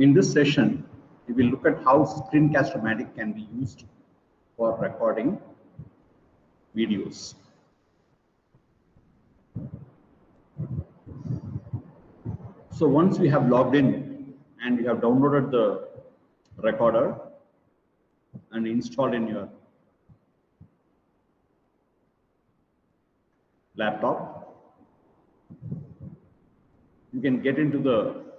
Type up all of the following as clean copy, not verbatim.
In this session, we will look at how Screencast-O-Matic can be used for recording videos. So once we have logged in and we have downloaded the recorder and installed in your laptop, you can get into the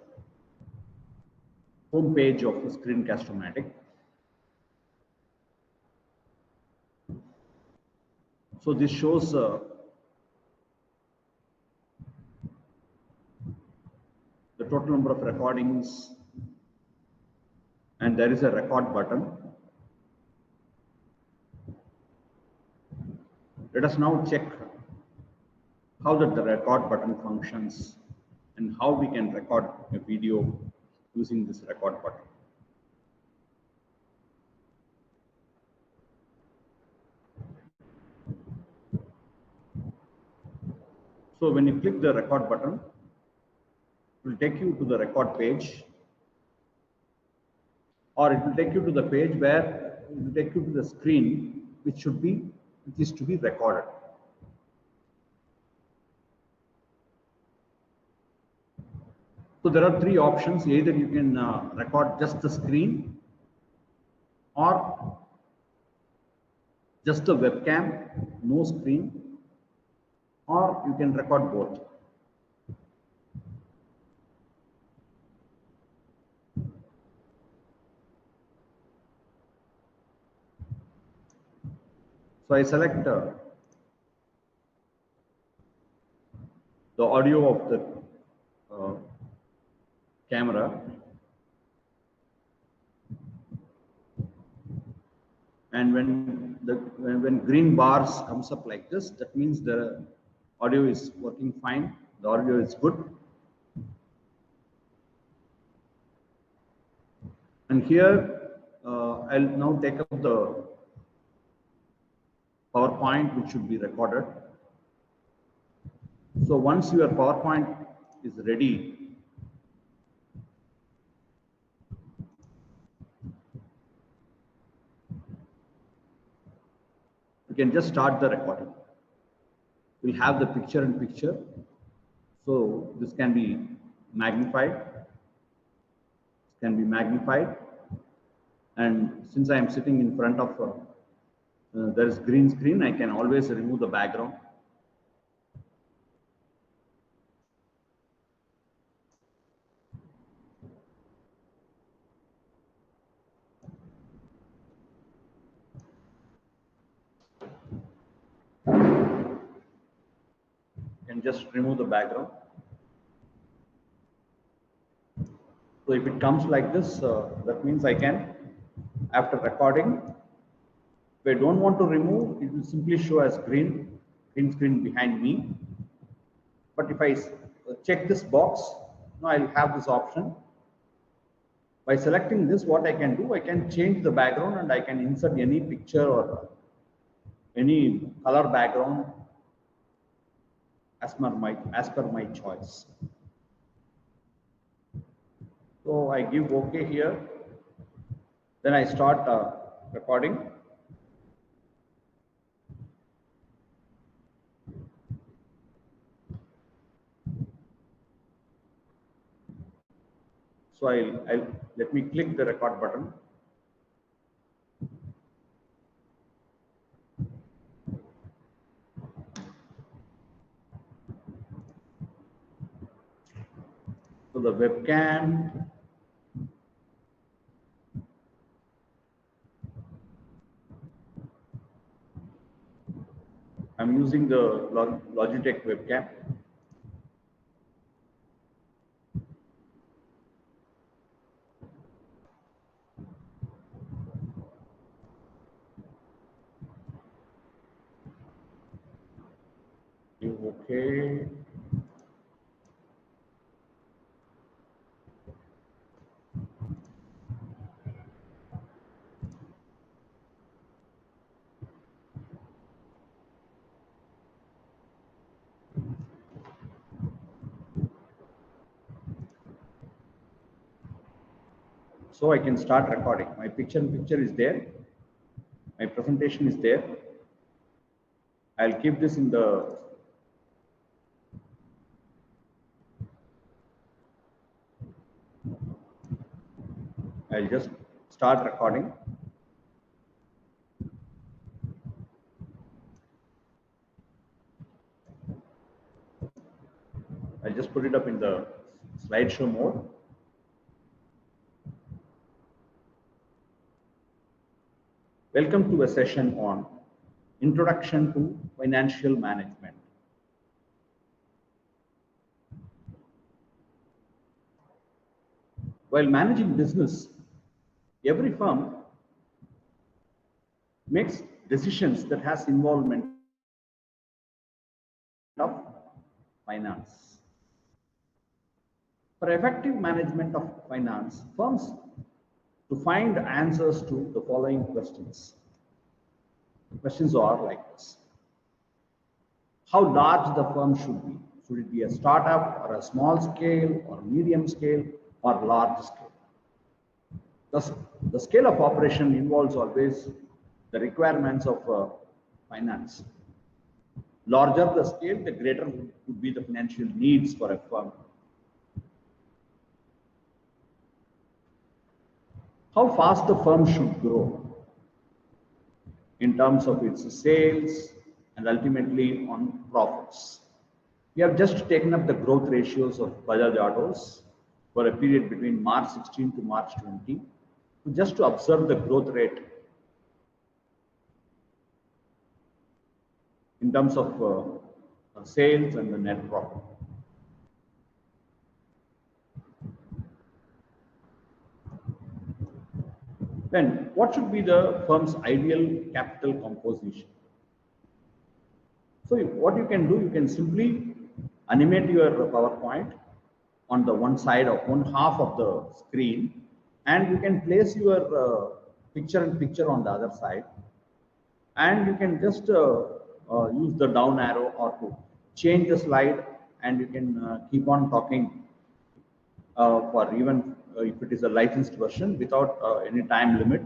home page of the Screencast-O-Matic. So this shows the total number of recordings, and there is a record button. Let us now check how the record button functions and how we can record a video using this record button. So when you click the record button, it will take you to the record page, or it will take you to the page where it will take you to the screen which is to be recorded. So there are three options. Either you can record just the screen, or just the webcam, no screen, or you can record both. So I select the audio of the camera, and when green bars comes up like this, that means the audio is working fine, the audio is good. And here I'll now take up the PowerPoint which should be recorded. So once your PowerPoint is ready, you can just start the recording. We'll have the picture in picture, so this can be magnified. And since I am sitting in front of there is green screen, I can always remove the background. And just remove the background. So if it comes like this, that means I can, after recording, if I don't want to remove, it will simply show as green screen behind me. But if I check this box, now I'll have this option. By selecting this, what I can do, I can change the background and I can insert any picture or any color background as per my choice. So I give OK here. Then I start recording. So I'll let me click the record button. So the webcam, I'm using the Logitech webcam. Okay. So I can start recording. My picture is there. My presentation is there. I'll keep this in the I'll just start recording. I'll just put it up in the slideshow mode. Welcome to a session on Introduction to Financial Management. While managing business, every firm makes decisions that has involvement of finance. For effective management of finance, firms to find answers to the following questions. The questions are like this. How large the firm should be? Should it be a startup or a small scale or medium scale or large scale? The scale of operation involves always the requirements of finance. Larger the scale, the greater would be the financial needs for a firm. How fast the firm should grow in terms of its sales and ultimately on profits. We have just taken up the growth ratios of Bajaj Autos for a period between March 16 to March 20, just to observe the growth rate in terms of sales and the net profit. Then, what should be the firm's ideal capital composition? So, what you can do, you can simply animate your PowerPoint on the one side of one half of the screen, and you can place your picture in picture on the other side, and you can just use the down arrow or to change the slide, and you can keep on talking for even if it is a licensed version without any time limit.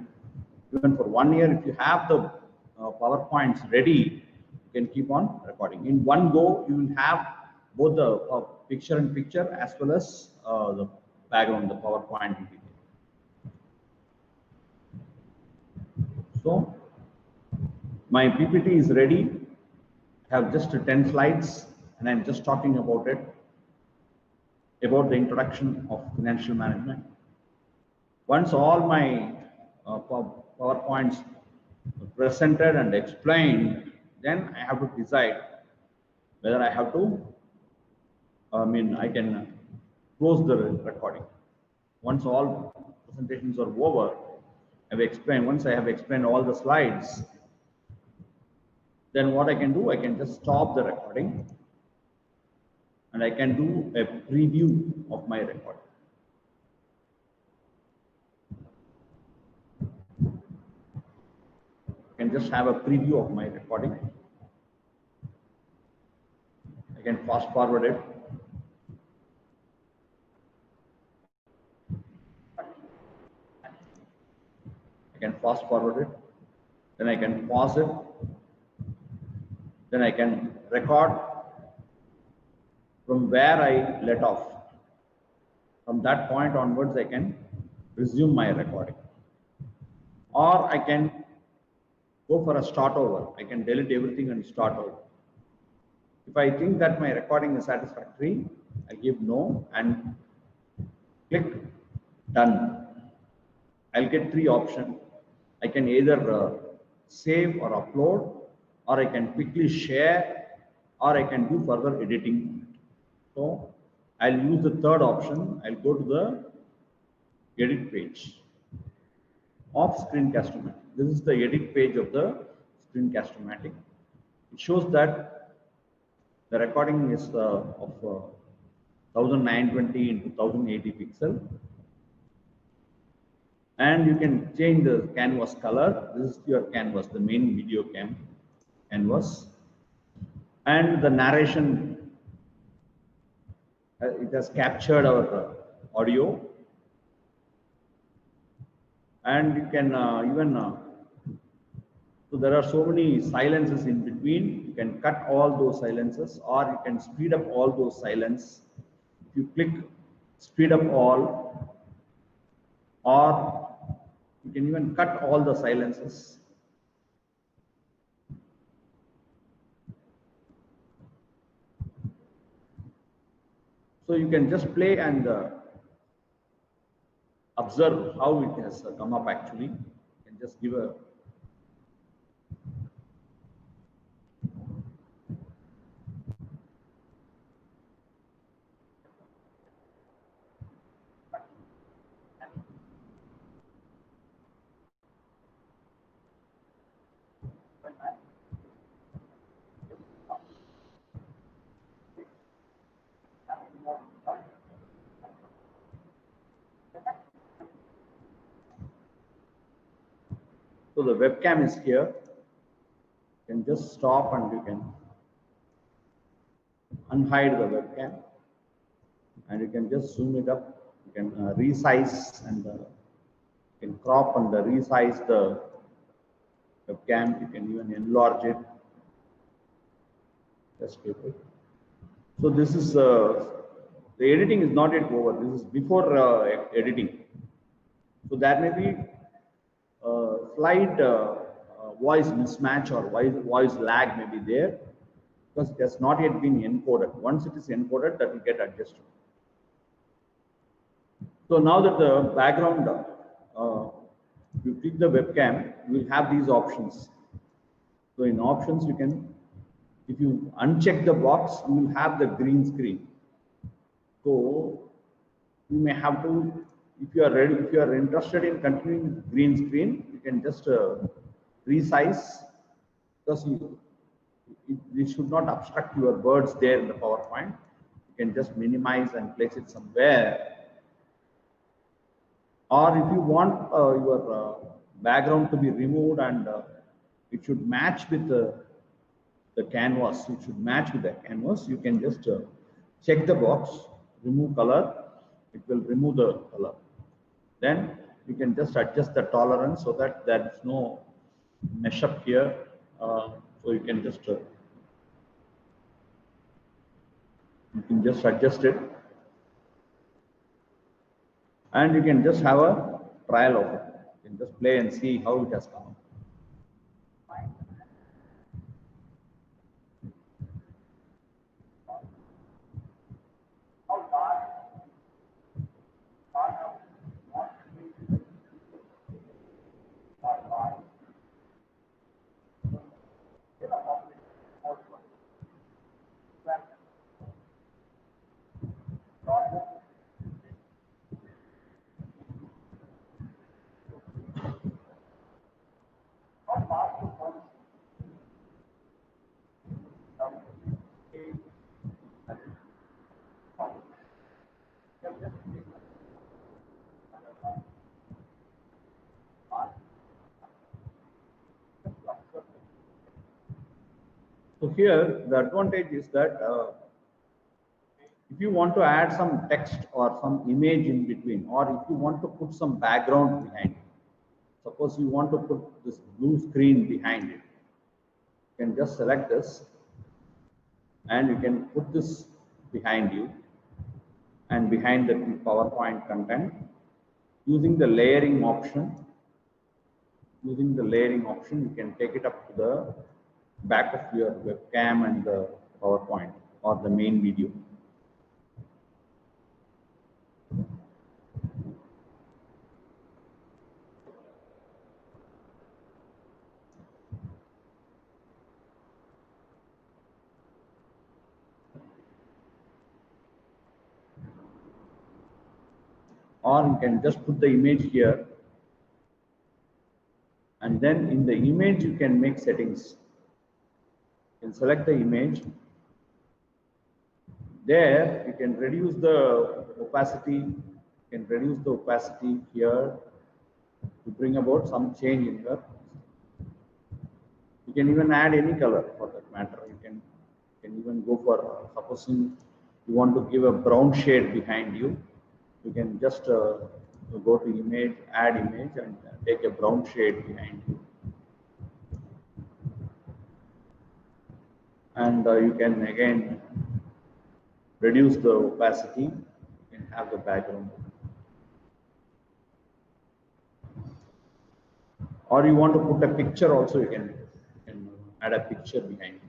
Even for 1 year, if you have the PowerPoints ready, you can keep on recording. In one go, you will have both the picture in picture as well as the background, the PowerPoint. So, my PPT is ready. I have just 10 slides and I'm just talking about it, about the introduction of financial management. Once all my PowerPoints presented and explained, then I have to decide whether I have to, I can close the recording. Once all presentations are over, once I have explained all the slides, then what I can do, I can just stop the recording and I can do a preview of my recording. I can just have a preview of my recording. I can fast forward it. I can fast forward it. Then I can pause it. Then I can record from where I let off. From that point onwards, I can resume my recording. Or I can go for a start over. I can delete everything and start over. If I think that my recording is satisfactory, I give no and click done. I'll get 3 options. I can either save or upload, or I can quickly share, or I can do further editing. So I'll use the third option. I'll go to the edit page of Screencast-O-Matic. This is the edit page of the Screencast-O-Matic. It shows that the recording is of 1920 into 1080 pixel. And you can change the canvas color. This is your canvas, the main video canvas. And the narration, it has captured our audio. And you can even so there are so many silences in between. You can cut all those silences, or you can speed up all those silence. If you click speed up all, or you can even cut all the silences. So you can just play and observe how it has come up actually. You can just give a so the webcam is here. You can just stop and you can unhide the webcam, and you can just zoom it up. You can resize and you can crop and resize the webcam. You can even enlarge it. Just keep it. So this is the editing is not yet over. This is before editing. So there may be slight voice mismatch or voice lag may be there because it has not yet been encoded. Once it is encoded, that will get adjusted. So now that the background, you click the webcam, you will have these options. So in options, you can, if you uncheck the box, you will have the green screen. So you may have to, if you are ready, if you are interested in continuing green screen, you can just resize, because it should not obstruct your words there in the PowerPoint. You can just minimize and place it somewhere. Or if you want your background to be removed and it should match with the canvas, it should match with the canvas, you can just check the box, remove color, it will remove the color. Then you can just adjust the tolerance so that there is no mesh up here. So you can just adjust it, and you can just have a trial of it. You can just play and see how it has come. So here the advantage is that if you want to add some text or some image in between, or if you want to put some background behind it, suppose you want to put this blue screen behind it, you can just select this and you can put this behind you and behind the PowerPoint content using the layering option. Using the layering option, you can take it up to the back of your webcam and the PowerPoint or the main video. Or you can just put the image here, and then in the image you can make settings. You can select the image. There you can reduce the opacity. You can reduce the opacity here to bring about some change in your. You can even add any color for that matter. You can even go for supposing you want to give a brown shade behind you. You can just You go to image, add image, and take a brown shade behind you. And you can again reduce the opacity. You can have the background. Or you want to put a picture also, you can add a picture behind it.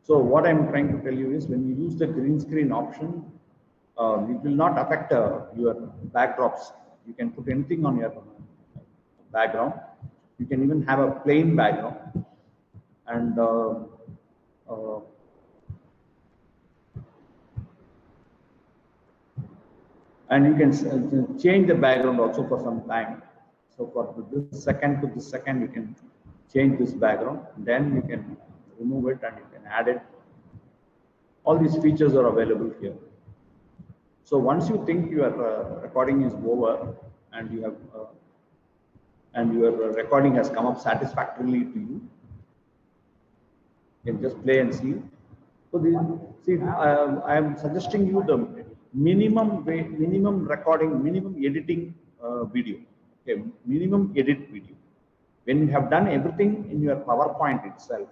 So what I'm trying to tell you is when you use the green screen option, it will not affect your backdrops. You can put anything on your background. You can even have a plain background. And uh, and you can change the background also for some time. So for this second to this second, you can change this background. Then you can remove it and you can add it. All these features are available here. So once you think your recording is over and you have and your recording has come up satisfactorily to you, you can just play and see. So see, I am suggesting you the minimum recording, minimum editing video. Okay, minimum edit video. When you have done everything in your PowerPoint itself,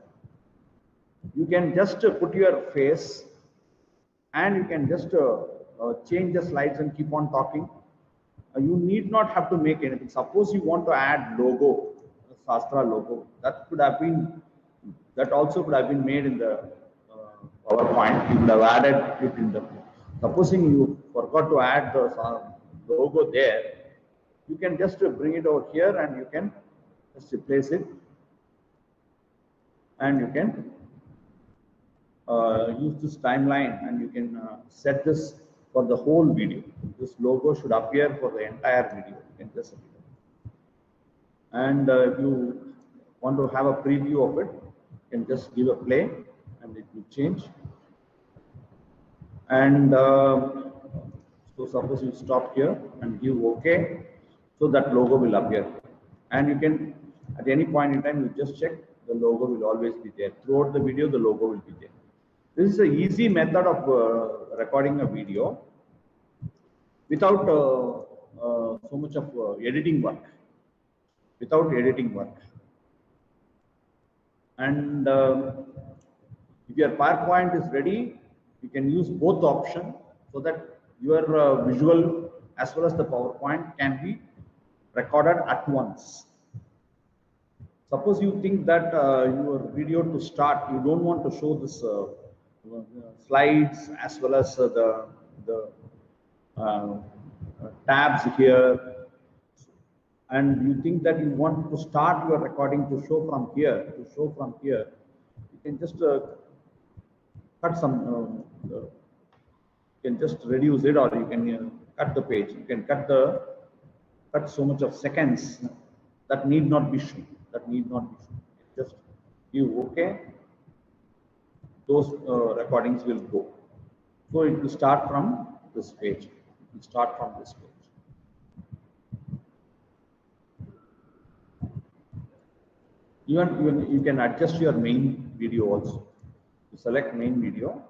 you can just put your face and you can just change the slides and keep on talking. You need not have to make anything. Suppose you want to add logo, Sastra logo, that also could have been made in the PowerPoint. You would have added it in the. Supposing you forgot to add the logo there, you can just bring it over here and you can just replace it, and you can use this timeline and you can set this for the whole video. This logo should appear for the entire video. You can just and if you want to have a preview of it, you can just give a play and it will change. And so suppose you stop here and give OK, so that logo will appear. And you can, at any point in time, you just check, the logo will always be there. Throughout the video, the logo will be there. This is an easy method of recording a video without so much of editing work. Without editing work. And if your PowerPoint is ready, you can use both options so that your visual as well as the PowerPoint can be recorded at once. Suppose you think that your video to start, you don't want to show this slides as well as the tabs here, and you think that you want to start your recording to show from here, you can just cut some, you can just reduce it, or you can cut the page. You can cut so much of seconds that need not be shown. Just give OK. Those recordings will go. So it will start from this page. Even you can adjust your main video also. You select main video.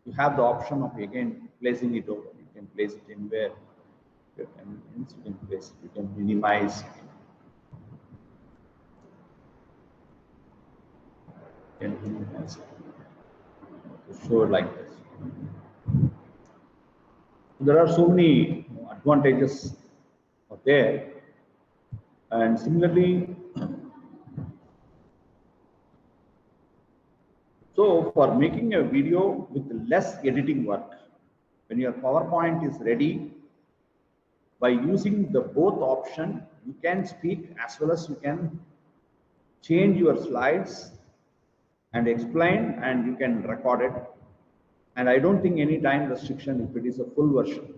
You have the option of again placing it over. You can place it anywhere. You can place it. You can minimize. Show it like this. There are so many advantages there, and similarly, so for making a video with less editing work, when your PowerPoint is ready, by using the both option, you can speak as well as you can change your slides and explain, and you can record it. And I don't think any time restriction if it is a full version.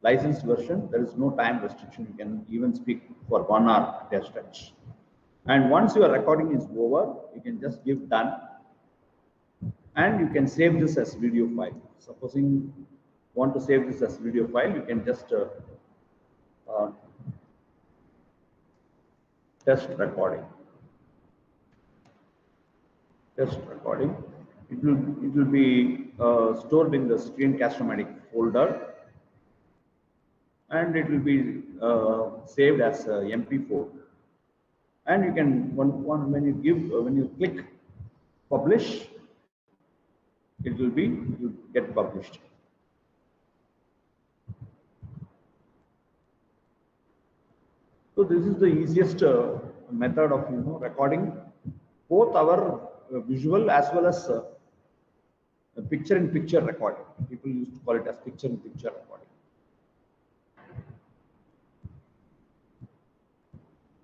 Licensed version, there is no time restriction. You can even speak for 1 hour at a stretch. And once your recording is over, you can just give done. And you can save this as video file. Supposing you want to save this as video file, you can just test recording. It will be stored in the Screencast-O-Matic folder. and it will be saved as MP4. And you can when you give when you click publish, it will get published. So this is the easiest method of recording both our visual as well as picture in picture recording. People used to call it as picture in picture recording.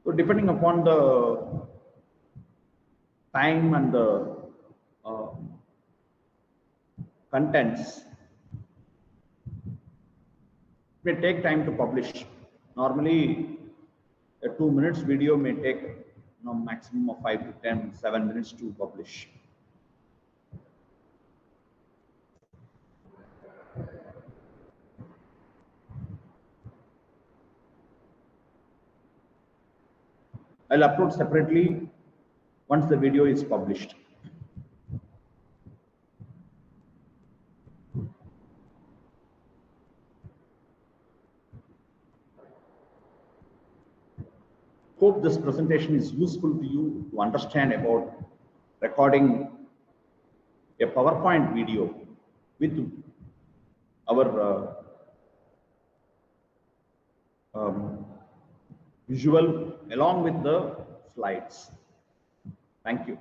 So depending upon the time and the uh, contents, it may take time to publish. Normally, a 2 minutes video may take maximum of 5 to 10, 7 minutes to publish. I'll upload separately once the video is published. Hope this presentation is useful to you to understand about recording a PowerPoint video with our visual along with the slides. Thank you.